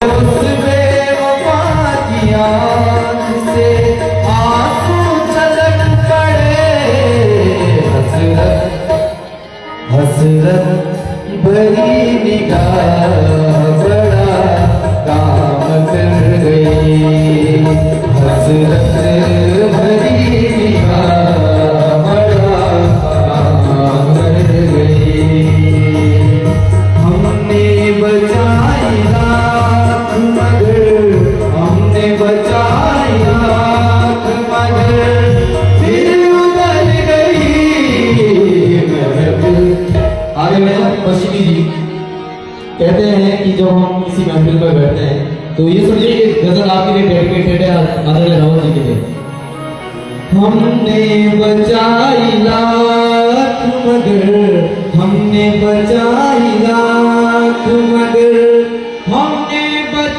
उस बेवफा की आँख से आंसू छलक पड़े, हसरत हसरत भरी निगाह बड़ा काम कर गई, हसरत भरी निगाह बड़ा काम कर गई। हमने बचाई रात मगर, हमने बचाई रात मगर फिर उधर गई महफिल। आगे में पश्चिमी जी कहते हैं कि जब हम किसी महफिल में बैठते हैं तो ये समझिए कि गजल आपके लिए डेडिकेटेड है आदरणीय रावत जी के लिए। हमने बचाई लाख मगर, हमने बचाई लाख मगर, हमने बचाई लाख मगर,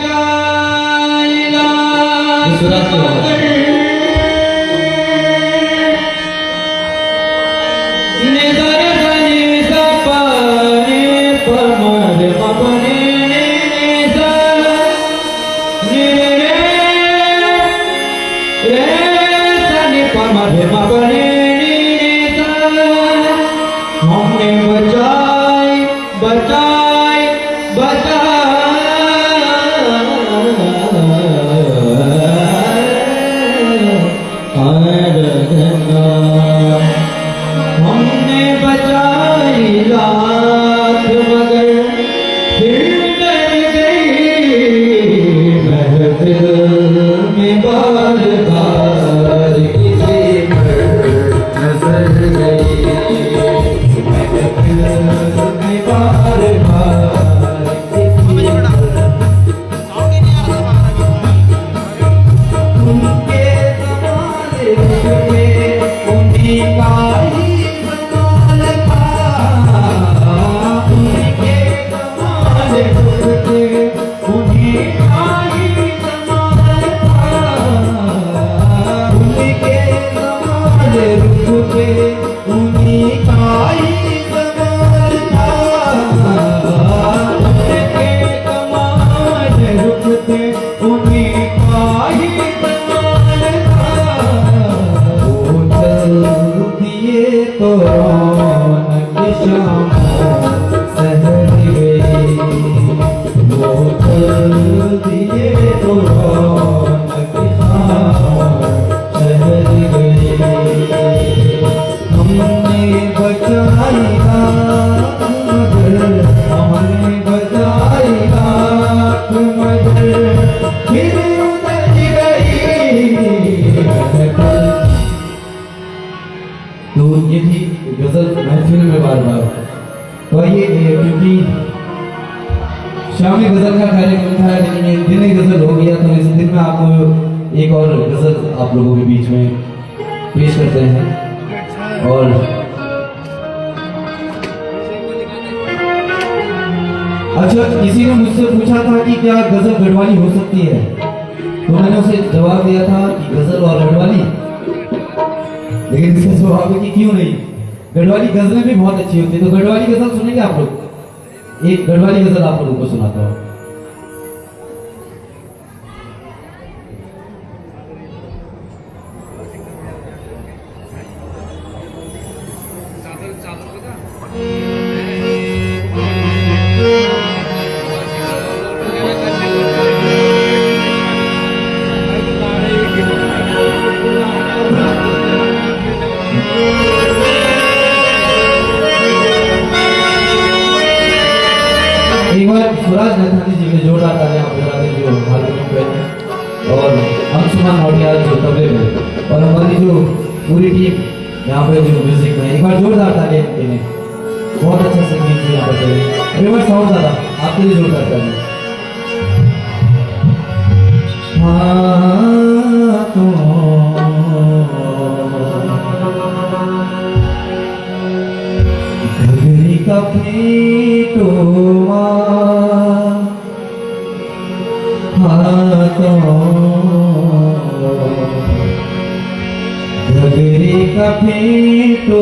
हमने बचाई बचाई हमने बचाई लाख मगर फिर डर गई महफिल में बार बार किसी पर नजर गई, महफिल में बार बार किसी पर। उनके ज़माने में उन्हीं का ही ज़माल था, उनके ज़माने में उन्हीं का ही ज़माल था, उनके ज़माने पे उन्हीं का ही ज़माल था, उनके ज़माने पे उन्हीं का ही ज़माल था। वो चल दिए तो रौनक शाम सहर गई, वो चल दिए तो रौनक शाम सहर गई। हमने बचाई लाख मगर, हमने बचाई लाख मगर फिर उधर गई महफिल। तो ये थी गजल महफिल में बार बार। तो ये क्योंकि शामी गजल का कार्यक्रम था लेकिन ये दिन ही गजल हो गया, तो इस दिन में आपको एक और गजल आप लोगों के बीच में पेश करते हैं। और अच्छा, किसी ने मुझसे पूछा था कि क्या गजल गढ़वाली हो सकती है, तो मैंने उसे जवाब दिया था कि गजल और गढ़वाली, लेकिन इसका जवाब है कि क्यों नहीं, गढ़वाली गजलें भी बहुत अच्छी होती है। तो गढ़वाली गजल सुनेंगे आप लोग? एक गढ़वाली गजल आप लोगों को सुनाता हूँ। सुराज नथानी जी के जोड़ा तालियां बजाते जो हारमोनियम पे, और अंशुमान नौटियाल जो तबले में, और हमारी जो पूरी टीम यहाँ पे जो म्यूजिक में, एक बार जोरदार तालियां देने। बहुत अच्छा संगीत जी यहाँ पे रिवर्स साउंड ज़्यादा आपके लिए जोरदार तालियां। हाँ तो का फेटो घगरी का फेटो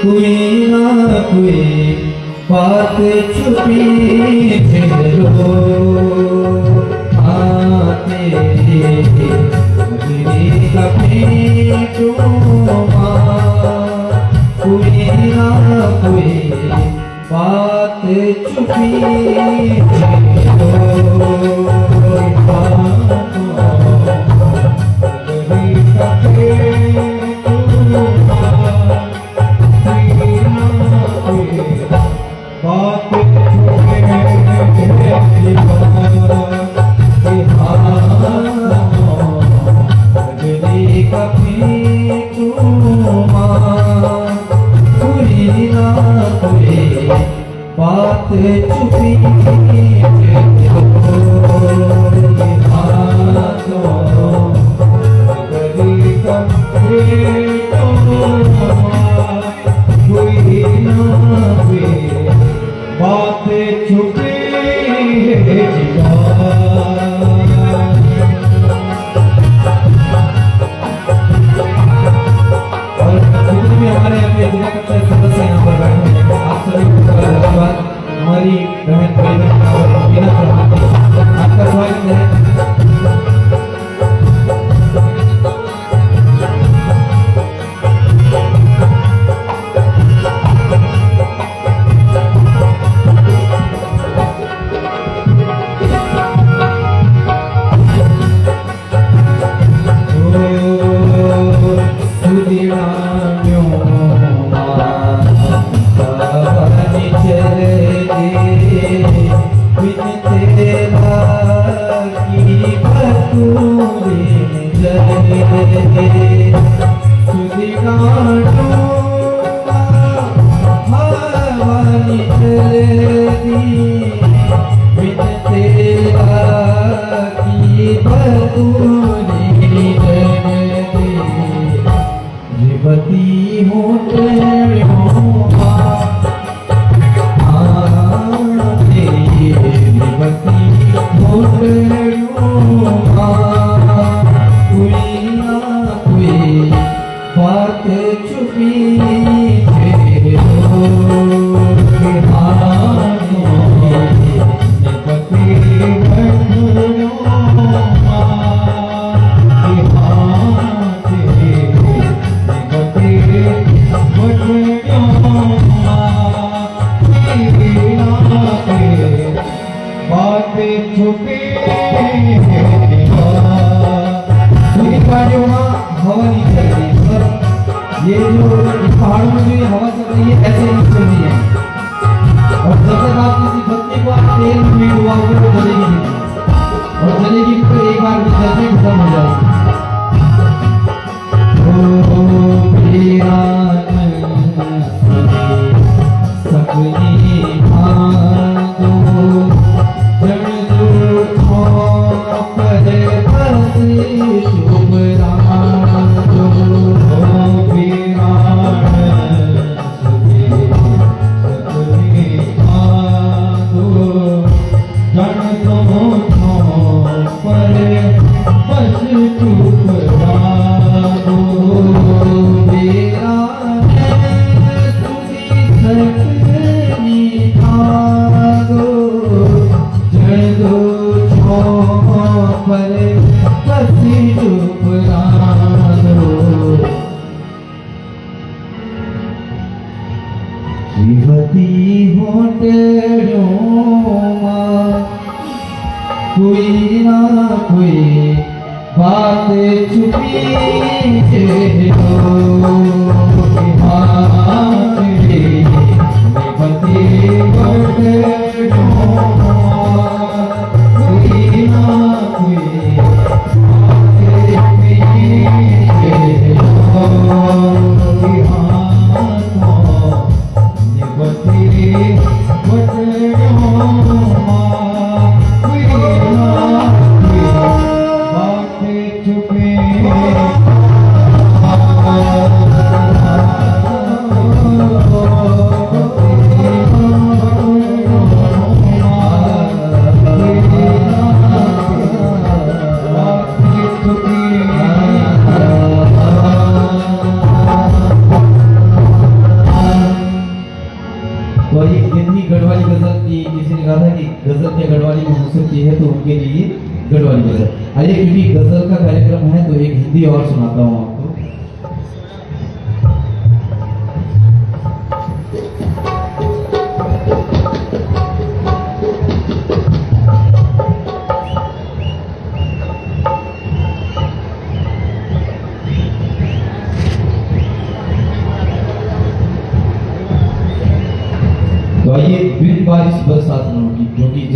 कोई ना कोई बात छुपी फिर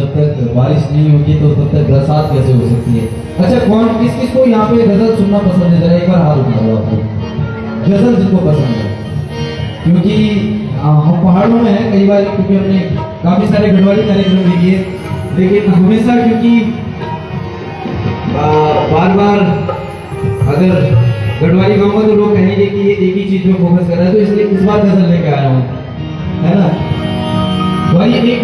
जब तक बारिश नहीं होगी तो तब तक बरसात कैसे हो सकती है। अच्छा, कौन किस किस को यहाँ पे गजल सुनना पसंद है, जरा एक बार हाथ उठा दो आपको, गजल जिनको पसंद है। क्योंकि हम पहाड़ों में हैं, कई बार क्योंकि हमने काफी सारे गढ़वाली कार्यक्रम भी किए, लेकिन हमेशा क्योंकि बार बार अगर गढ़वाली गाऊंगा तो लोग कहेंगे कि ये एक ही चीज में फोकस कर रहा है, तो इसलिए इस बार गजल लेके आया हूँ, है ना। भाई एक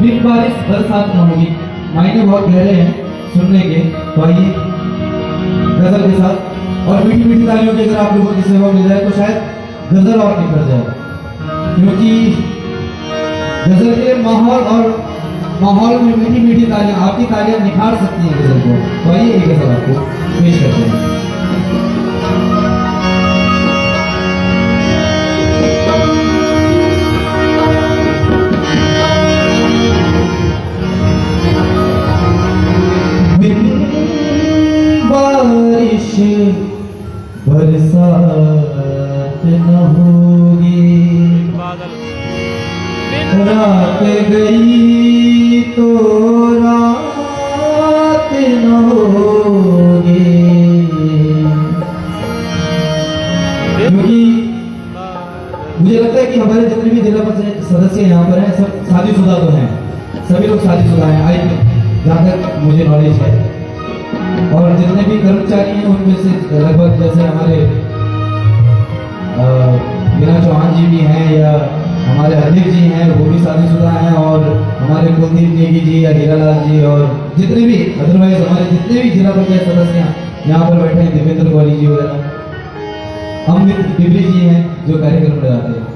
दिन बारिश बरसात न होगी, मायने बहुत गहरे हैं सुनने के। तो आइए गजल के साथ और मीठी मीठी तालियों की अगर आप लोगों की सेवा मिल जाए तो शायद गजल और निखर जाए, क्योंकि गजल के माहौल में मीठी मीठी तालियां, आपकी तालियां निखार सकती हैं गजल को। तो आइए एक गजल आपको पेश करते हैं। बारिश बरसात न होगी, रात गई तो रात न होगी। क्योंकि मुझे लगता है कि हमारे जितने भी जिला पंचायत सदस्य यहाँ पर हैं सब शादीशुदा तो हैं, सभी लोग शादीशुदा हैं, आई थिंक, जहाँ तक मुझे नॉलेज है। और जितने भी कर्मचारी हैं उनमें से लगभग जैसे हमारे मीना चौहान जी भी हैं या हमारे अध्यक्ष जी हैं, वो भी शादीशुदा हैं, और हमारे कुलदीप नेगी जी या हीरालाल जी, और जितने भी अदरवाइज हमारे जितने भी जिला पंचायत सदस्य यहाँ पर बैठे हैं, देवेंद्र कौली जी वगैरह, अमित डिबरी जी हैं जो कार्यक्रम लगाते हैं।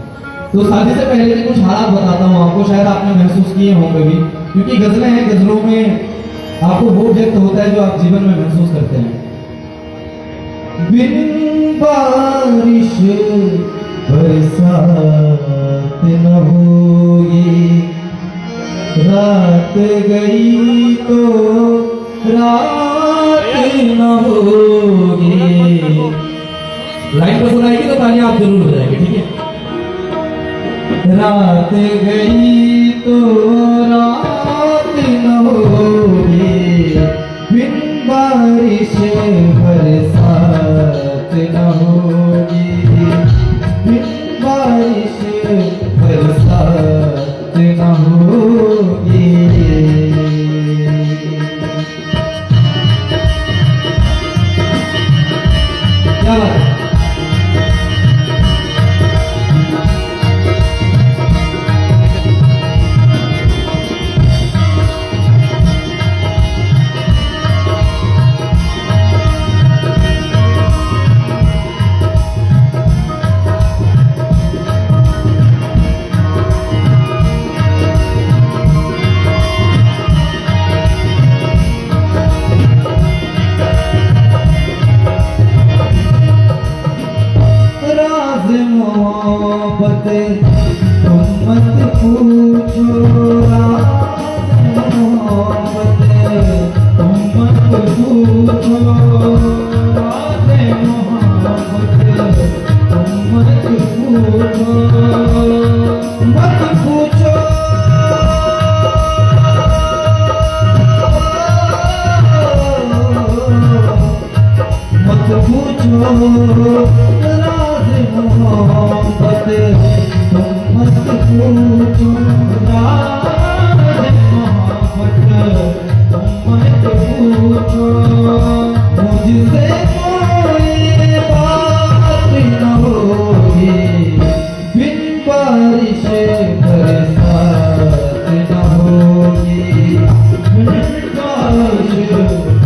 तो शादी से पहले के कुछ हालात बताता हूँ आपको, शायद आपने महसूस किए होंगे भी, क्योंकि गजलें हैं, गजलों में आपको वो व्यक्त होता है जो आप जीवन में महसूस करते हैं। बिन बारिश बरसात न होगी, रात गई तो रात न होगी। लाइन पर सुनाएगी तो तालियां आप जरूर बजाएंगे, ठीक है। रात गई तो रात न होगी, बिन बारिश बरसात न होगी, बिन बारिश बरसात न होगी। क्या बात है? तुम मत पूछो मोहब्बत, तुम मत पूछो मोहब्बत, तुम मत पूछो, मत पूछो, मत पूछो राज मोहब्बत, तुम मत पूछो राज मोहब्बत, तुम मत पूछो। मुझसे कोई बात न होगी, बिन बारिश बरसात न होगी, बिन बारिश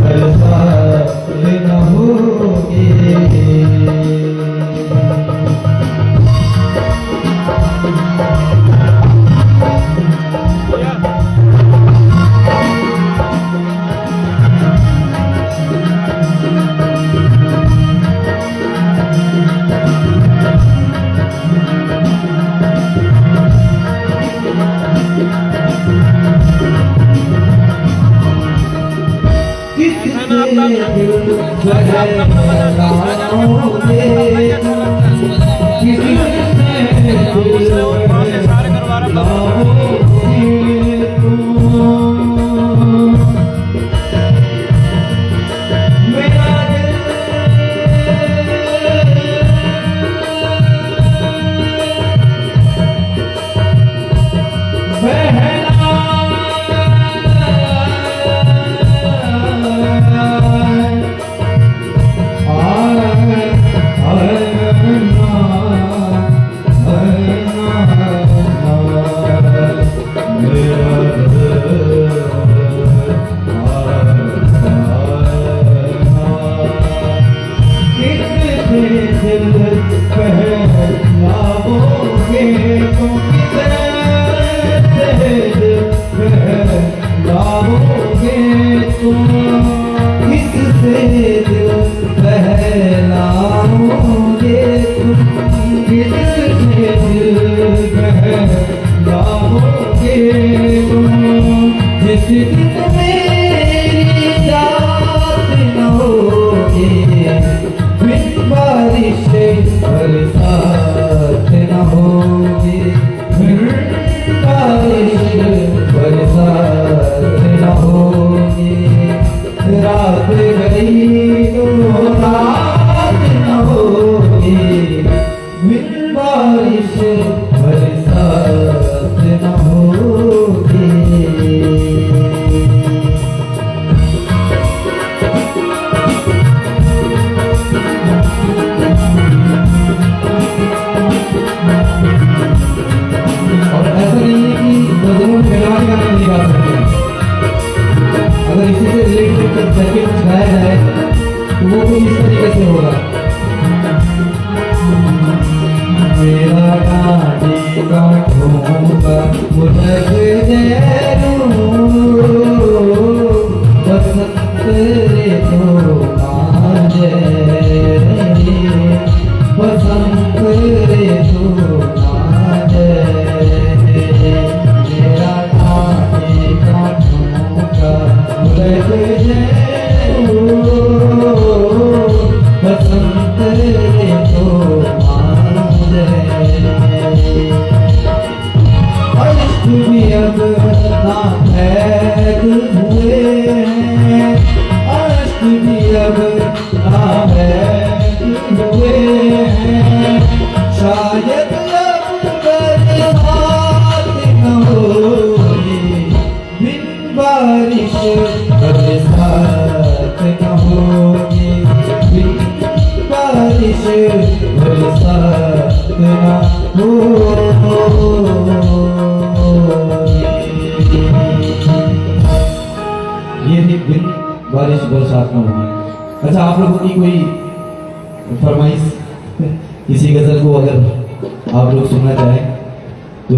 बरसात न होगी। दिन मेरी जात न होगी, बिन बारिश बरसात न होगी, बिन बारिश बरसात न होगी। रात गई तो रात न होगी, बिन बारिश बरसात न होगी। और ऐसा नहीं है कि गजलों में मेहरबानी गाने नहीं गा सकते। अगर इसी से रिलेटेड करके कुछ गाया जाए तो वो कुछ इस तरीके से होगा। मेरा डांडी का ठोका मुझक जैरू, बसंत रे तो मांझे, बसंत रे तो मांझे। मेरा डांडी का ठोका मुझक जैरू, बसंत रे तो मांझे। अष्ट भी अब ना कैद हुए हैं, अष्ट भी अब ना कैद हुए हैं। शायद अब बरसात न होगी, बिन बारिश बरसात न होगी, बिन बारिश बरसात न होगी। ये थी बिन बारिश बरसात न होगी। अच्छा, आप लोगों की कोई फरमाइश किसी गजल को अगर आप लोग सुनना चाहें तो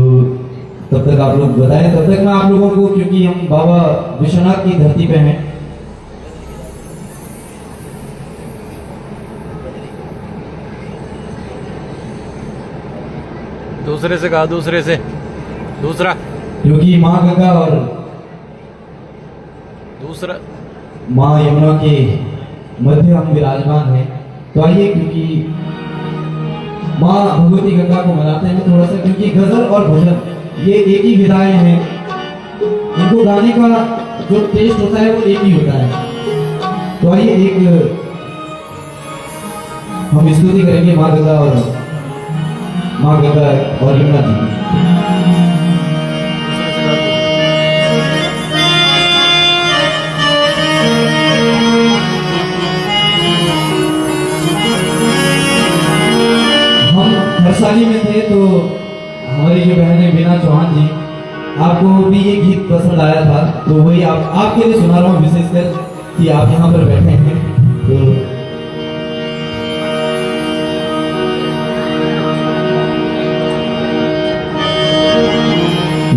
तब तक आप लोग बताएं। तब तक मैं आप लोगों को, क्योंकि हम बाबा विश्वनाथ की धरती पे हैं, दूसरे से कहा, दूसरे से दूसरा, क्योंकि माँ गंगा और दूसरा माँ यमुना के मध्य हम विराजमान हैं। तो आइए, क्योंकि माँ भगवती गंगा को मनाते हैं थोड़ा सा, क्योंकि गजल और भजन ये एक ही विधाएं हैं, इनको गाने का जो टेस्ट होता है वो एक ही होता है। तो आइए एक हम स्तुति करेंगे माँ गंगा और माँ गंगा और यमुना जी की। हर्षाली में थे तो हमारी जो बहन है बीना चौहान जी, आपको भी ये गीत पसंद आया था, तो वही आपके लिए सुना रहा हूँ, विशेषकर कि आप यहाँ पर बैठे हैं। तो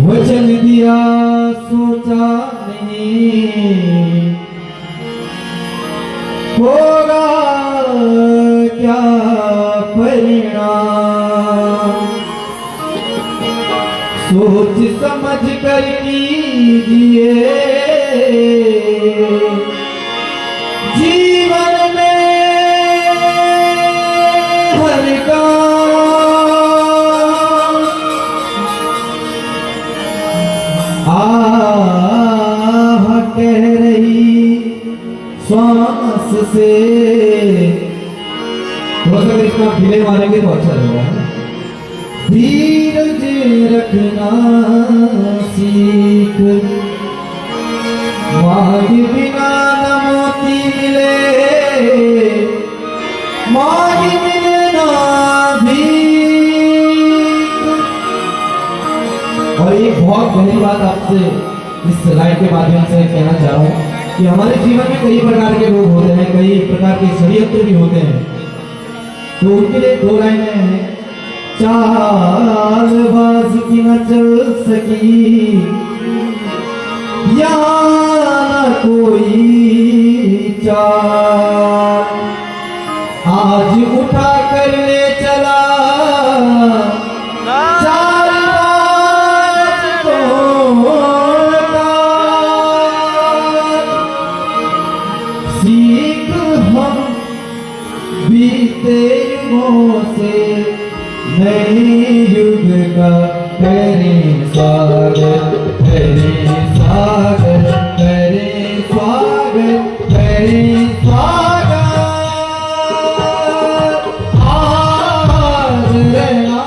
वचन दिया सोचा नहीं, होगा क्या परिणाम, सोच समझ कर कीजिए जीवन में हर काम। कह रही श्वास से, थोड़ा सा इसका ढीले मारेंगे तो अच्छा रहेगा। धीरज रखना सीख, मांग बिना न मोती मिले, मांग बिना भीख। और एक बहुत गहरी बात आपसे इस लाइन के माध्यम से कहना चाह रहा हूँ कि हमारे जीवन में कई प्रकार के लोग होते हैं, कई प्रकार के षड्यंत्र भी होते हैं, तो उनके लिए दो लाइनें हैं। चालबाज की न चल सकी यहाँ न कोई चाल, आज उठा कर ले चला चालबाज को टाल। का करे स्वागत, करे स्वागत, करे स्वागत, करे स्वागत। आज रहना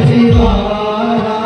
हरिद्वारा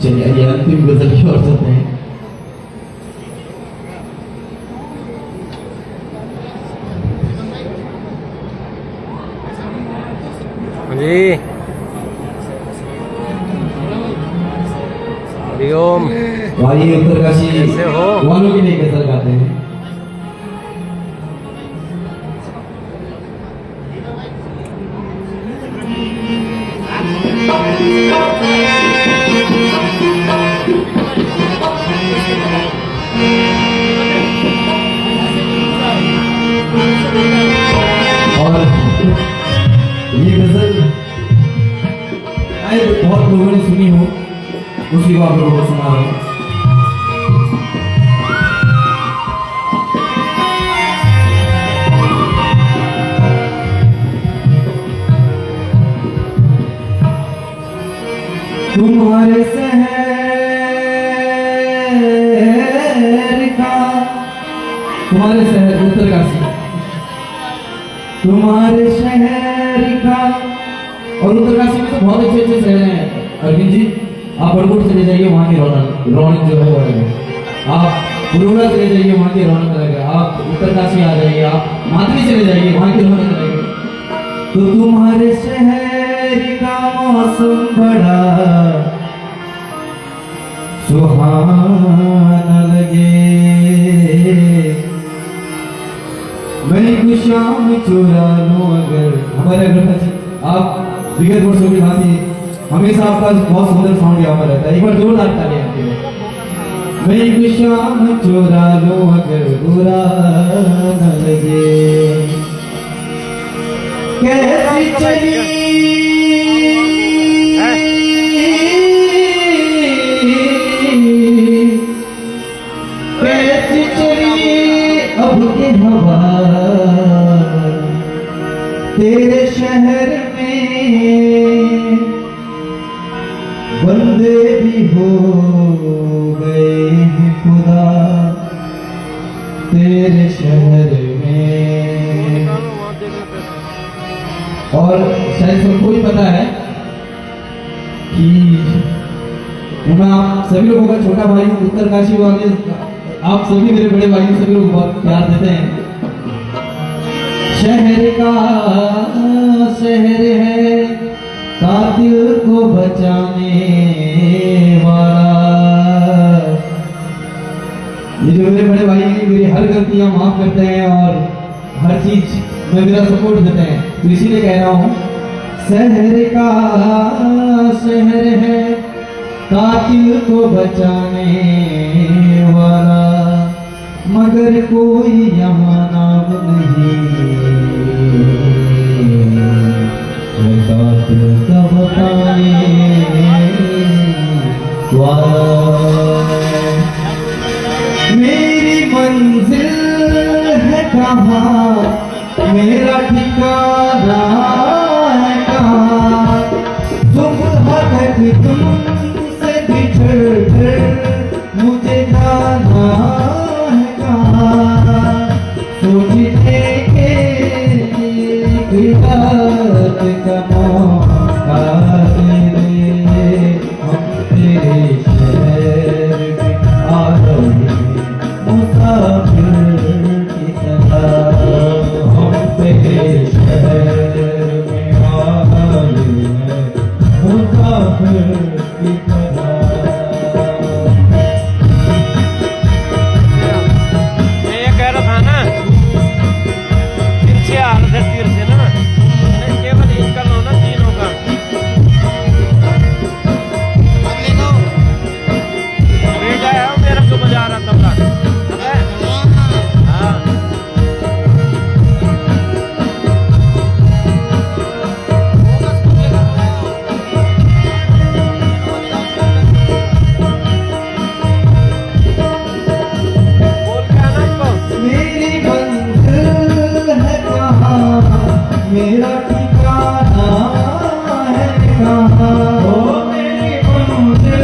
चलिए आइए अंतिम गजल की ओर चलते हैं। जी हरिओम। आइए उत्तरकाशी कैसे हो? वालों के लिए गजल गाते हैं। और ये गजल शायद बहुत लोगों ने सुनी हो, उसी को आप लोगों को सुना रहा हूं। तुम्हारे शहर का, तुम्हारे शहर उत्तरकाशी, तुम्हारे शहर का। और उत्तरकाशी में तो बहुत अच्छे अच्छे शहर हैं अरविंद जी। आप बड़गुड़ चले जाइए, वहाँ की रौनक जो है वो अलग है। आप पुरुला चले जाइए, वहाँ की रौनक अलग है। आप उत्तरकाशी आ जाइए, आप माधवी चले जाइए, वहाँ की रौनक अलग है। तो तुम्हारे शहर का मौसम बड़ा सुहाना लगे, मैं कुछ शाम चुरा लूं अगर। हमारे अगर आप बिगड़ वर्षों की भांति हमेशा आपका बहुत सुंदर साउंड यहाँ पर रहता है। एक बार जोरदार ताली आपके लिए। मैं कुछ शाम चुरा लूं अगर बुरा न लगे, कैसी चली कैसी चली अब के हवा तेरे शहर में, बंदे भी हो गए हैं खुदा तेरे शहर में। और शायद सबको ही पता है कि मैं आप सभी लोगों का छोटा भाई हूँ, उत्तरकाशी वाले आप सभी मेरे बड़े भाई सभी लोग बहुत प्यार देते हैं। शहर का शहर है कातिल को बचाने वाला। ये जो मेरे बड़े भाई मेरी हर गलतियां माफ करते हैं और हर चीज में मेरा सपोर्ट देते हैं, तो इसीलिए कह रहा हूँ शहर का शहर है कातिल को बचाने वाला, मगर कोई यहाँ नाम नहीं कातिल का बताने वाला। मेरी मंजिल है कहाँ, मेरा ठिकाना है कहाँ, तुम हक तुमसे बिछड़ कर मुझे जाना है कहाँ। सोचने के बात का मौका दे दे, हम तेरे शहर में आ रहे मुसाफिर की तरह, हम तेरे शहर में आ रहे मुसाफिर की तरह। कहाँ ओ मेरी मंजिल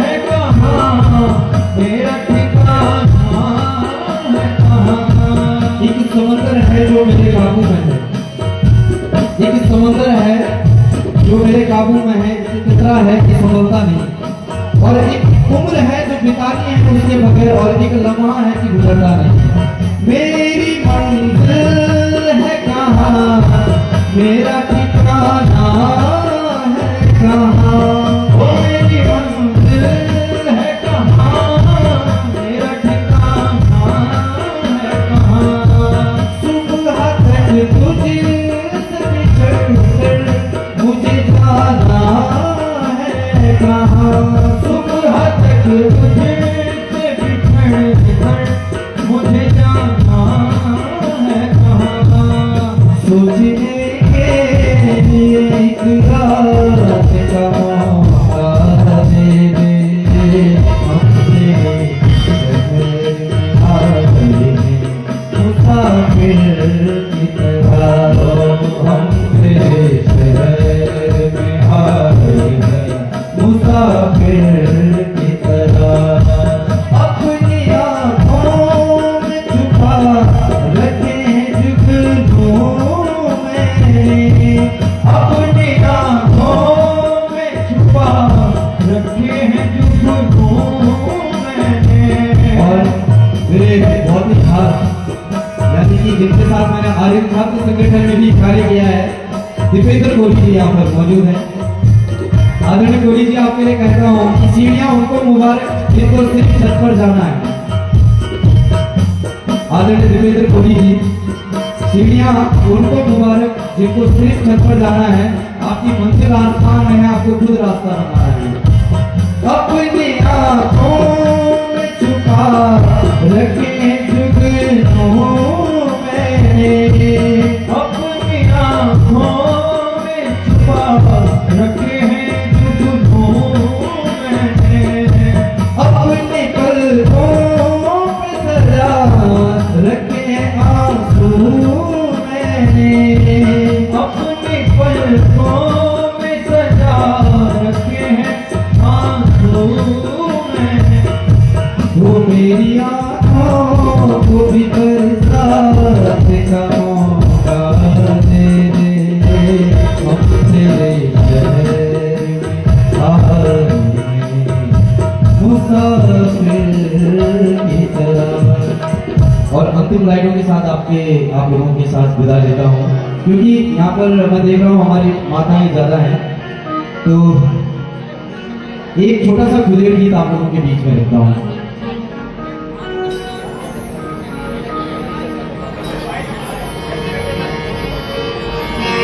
है कहाँ मेरा ठिकाना है कहाँ। एक समंदर है जो मेरे काबू में है, एक समंदर है जो मेरे काबू में है, एक खतरा है कि संभलता नहीं, और एक उम्र है जो बितानी है उसके बगैर, और एक लम्हा है कि गुजरता नहीं। मेरी मंजिल है कहाँ मेरा ठिकाना है कहाँ ओ मेरी मंजिल है कहाँ मेरा ठिकाना है कहाँ। सुबह तक तुझे मुझे जाना है कहाँ, सुबह तक तुझे बिछड़ मुझे जाना है कहाँ। सोचने के लिए एक रात का मौका दे दे, हमसे शहर में आ गए मुसाफिर की तरह, हमसे शहर में आ गए मुसाफिर की तरह। अपनी आँखों में छुपा रखे हैं जुगनू में, अपनी आँखों में छुपा रखे हैं जुगनू में। और मेरे बहुत ही खास यानी कि जिनके साथ मैंने आर्यन छात्र संगठन में भी कार्य किया है, दीपेंद्र कोहली जी यहाँ पर मौजूद है। आदरणीय कोहली जी, आपके लिए कहता हूँ कि सीढ़ियाँ उनको मुबारक जिनको सिर्फ छत पर जाना है। आदरणीय दीपेंद्र कोहली जी, सीढ़ियाँ उनको मुबारक जिनको सिर्फ छत पर जाना है, आपकी मंजिल आसमान में है, आपको खुद रास्ता बनाना है। अपनी आँखों में छुपा रखे जुगनू में, अपनी आँखों में छुपा रखे हैं जुगनू में, अपने पलकों पे सजा रखे हैं आंसू मैंने, अपने पलकों में सजा रखे हैं आंसू मैंने। वो मेरी आँखों को भी बरसात का मौका दे दे, अपने शहर में आ गए मुसाफिर की तरह। और अंतिम लाइनों के साथ आप लोगों के साथ विदा लेता हूँ, क्योंकि यहाँ पर मैं देख रहा हूँ हमारी माताएं ज़्यादा हैं, तो एक छोटा सा खुदेड़ गीत आप लोगों के बीच में रखता हूँ।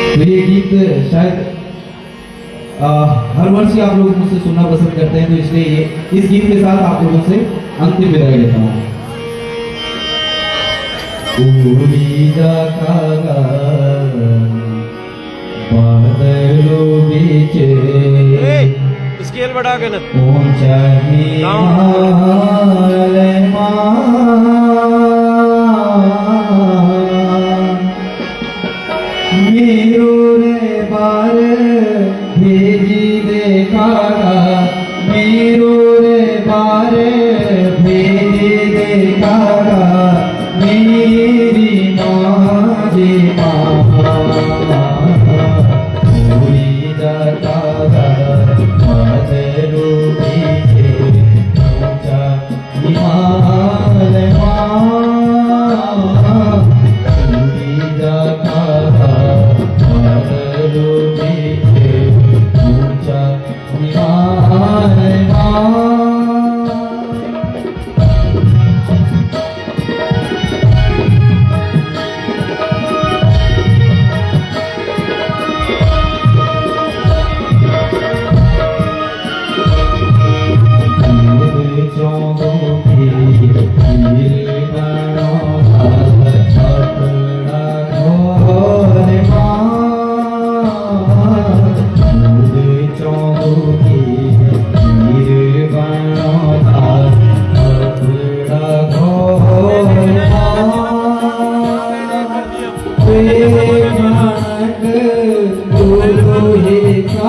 तो ये गीत शायद हर वर्ष ही आप लोग मुझसे सुनना पसंद करते हैं, तो इसलिए इस गीत के साथ आप लोगों से अंतिम विदाई लेता हूँ। उड़ी जा कागा बादलों बीच स्केल बढ़ा के ना ऊंचा हिमालय मेरो रे बार भेजी देखागा, मेरो रे बार भेजी देखागा, मेरी माँ जी पूरी जाता बादलों पीछे ऊंचा हिमालय पूरी जाता बादलों पीछे ऊंचा हिमालय।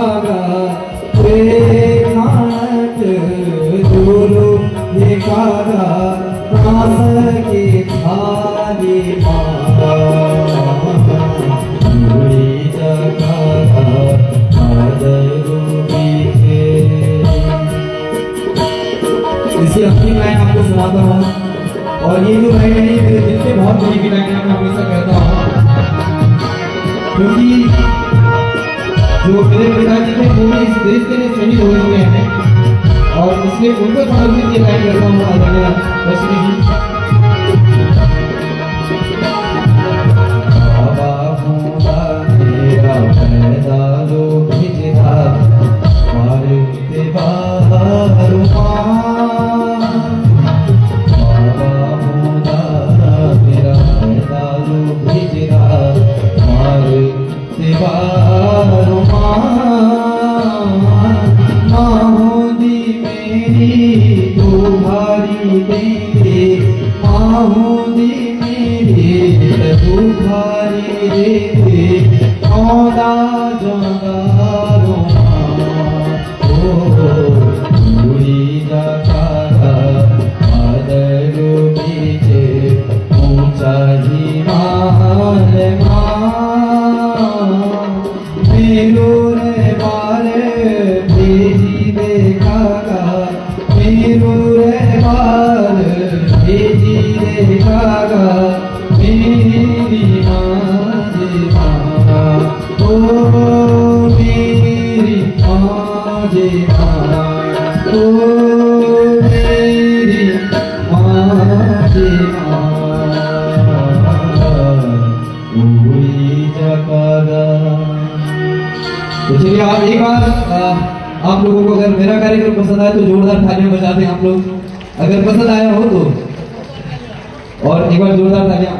कागा नाच जोलो ये कागा नास के थाली मागा पूरी जगह आदरू बीचे। इसी अपनी लाइन आपको सुनाता हूँ और ये जो लाइन है ये मेरे दिल से बहुत बड़ी की लाइन है, मैं हमेशा कहता हूँ क्योंकि जो मेरे पिताजी थे वो भी इस देश के लिए शहीद हुए हैं और इसलिए उनको समर्पित ये लाइन करता हूँ आदरणीय रश्मि जी। बाबा होगा तेरा पैदा लो भिजता मारते बाहर बाबा होगा तेरा पैदा लो भिजता मारते बाहर माहोदी मेरी तुम्हारी देते माहोदी मेरी तुम्हारी देते औदा जगारो पूरी जगारा आदरो बीचे ऊंचा ही मान मेरो रे बाल भेजी देखागा मेरो रे बाल भेजी देखागा मेरी माँ जे माँ ओ मेरी माँ जे माँ ओ मेरी माँ जे माँ पूरी जगह। तो चलिए आप एक बार आप लोगों को अगर मेरा कार्यक्रम पसंद आए तो जोरदार तालियां बजा दें आप लोग, अगर पसंद आया हो तो, और एक बार जोरदार तालियां।